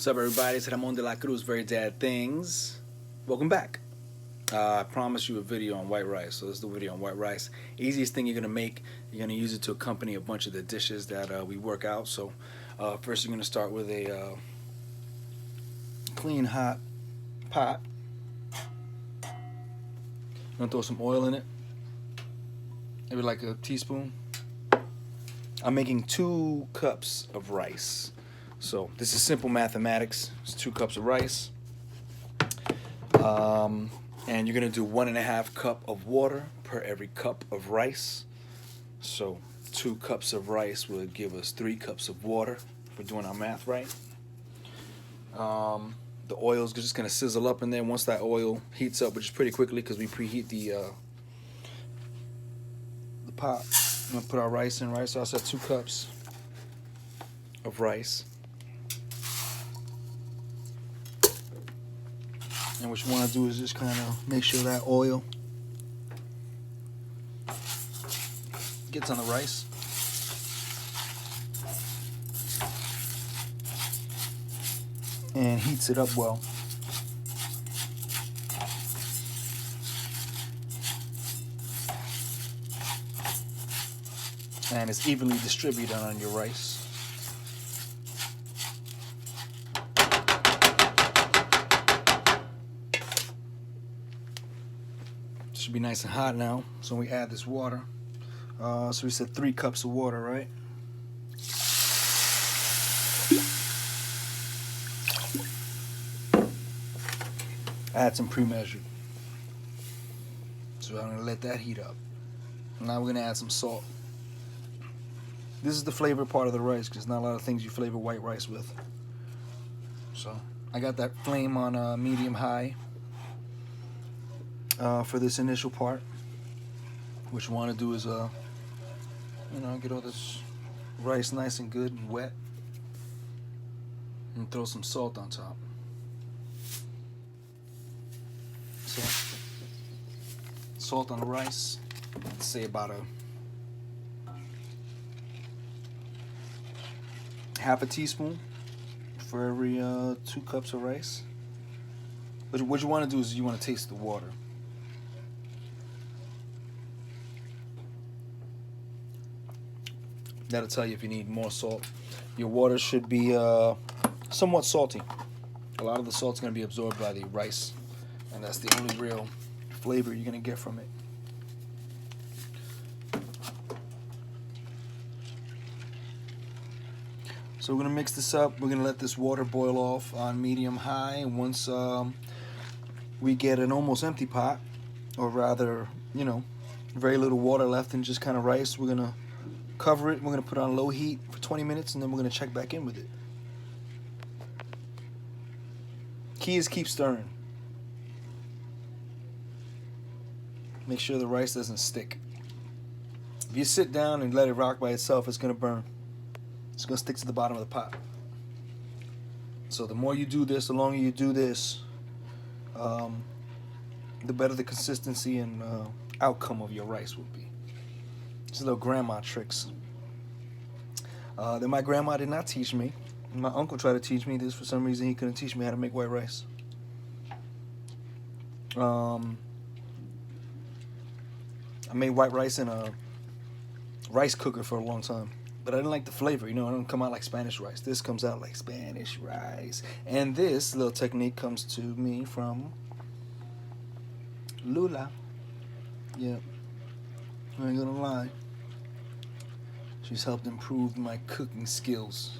What's up, everybody? It's Ramon de la Cruz, Very Dad Things. Welcome back. I promised you a video on white rice, so this is the video on white rice. Easiest thing you're gonna make. You're gonna use it to accompany a bunch of the dishes that we work out. So first, you're gonna start with a clean hot pot. I'm gonna throw some oil in it, maybe like a teaspoon. I'm making 2 cups of rice. So this is simple mathematics. It's 2 cups of rice. And you're gonna do 1.5 cup of water per every cup of rice. So 2 cups of rice would give us 3 cups of water, if we're doing our math right. The oil is just gonna sizzle up in there. Once that oil heats up, which is pretty quickly because we preheat the pot. I'm gonna put our rice in, right? So I said 2 cups of rice. And what you want to do is just kind of make sure that oil gets on the rice. And heats it up well. And it's evenly distributed on your rice. Should be nice and hot now. So we add this water. So we said 3 cups of water, right? Add some pre-measured. So I'm gonna let that heat up. Now we're gonna add some salt. This is the flavor part of the rice because not a lot of things you flavor white rice with. So I got that flame on medium high for this initial part. What you want to do is get all this rice nice and good and wet, and throw some salt on top. So salt on the rice, let's say about a half a teaspoon for every 2 cups of rice. But what you want to do is you want to taste the water. That'll tell you if you need more salt. Your water should be somewhat salty. A lot of the salt's going to be absorbed by the rice, and that's the only real flavor you're going to get from it. So we're going to mix this up. We're going to let this water boil off on medium high. And once we get an almost empty pot, or rather, very little water left and just kind of rice, we're going to cover it. We're going to put it on low heat for 20 minutes, and then we're going to check back in with it. Key is keep stirring. Make sure the rice doesn't stick. If you sit down and let it rock by itself, it's going to burn. It's going to stick to the bottom of the pot. So the more you do this, the longer you do this, the better the consistency and outcome of your rice will be. It's little grandma tricks that my grandma did not teach me. My uncle tried to teach me this. For some reason, he couldn't teach me how to make white rice. I made white rice in a rice cooker for a long time, but I didn't like the flavor. It doesn't come out like Spanish rice. This comes out like Spanish rice. And this little technique comes to me from Lula. Yeah, I ain't gonna lie. She's helped improve my cooking skills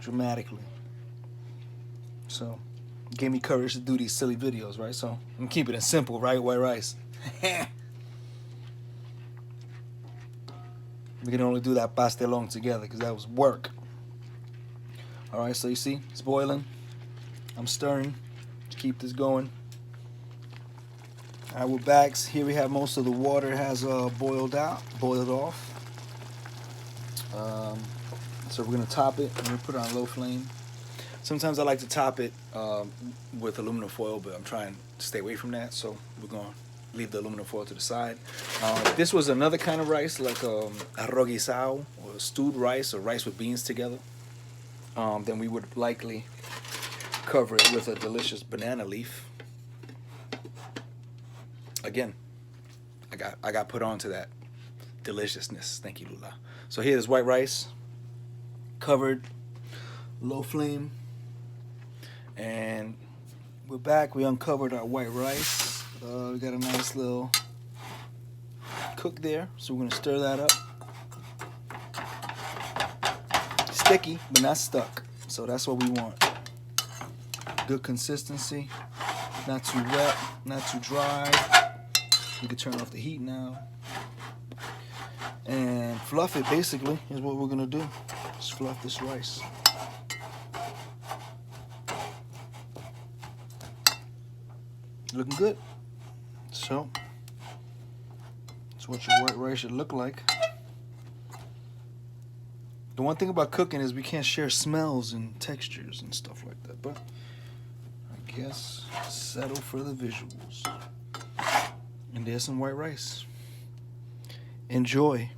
dramatically. So, it gave me courage to do these silly videos, right? So, I'm keeping it simple, right? White rice. We can only do that pastelón together because that was work. Alright, so you see, it's boiling. I'm stirring to keep this going. Alright, we're back. Here we have most of the water has boiled off. So we're going to top it and we'll put it on low flame. Sometimes I like to top it with aluminum foil, but I'm trying to stay away from that, so we're going to leave the aluminum foil to the side. This was another kind of rice, like arroz guisado, or stewed rice, or rice with beans together. Then we would likely cover it with a delicious banana leaf. Again, I got put on to that deliciousness. Thank you, Lula. So here's white rice, covered, low flame, and we're back. We uncovered our white rice. We got a nice little cook there, so we're gonna stir that up. Sticky, but not stuck. So that's what we want. Good consistency, not too wet, not too dry. We can turn off the heat now. And fluff it, basically, is what we're gonna do. Just fluff this rice. Looking good. So, that's what your white rice should look like. The one thing about cooking is we can't share smells and textures and stuff like that, but I guess settle for the visuals. And there's some white rice. Enjoy.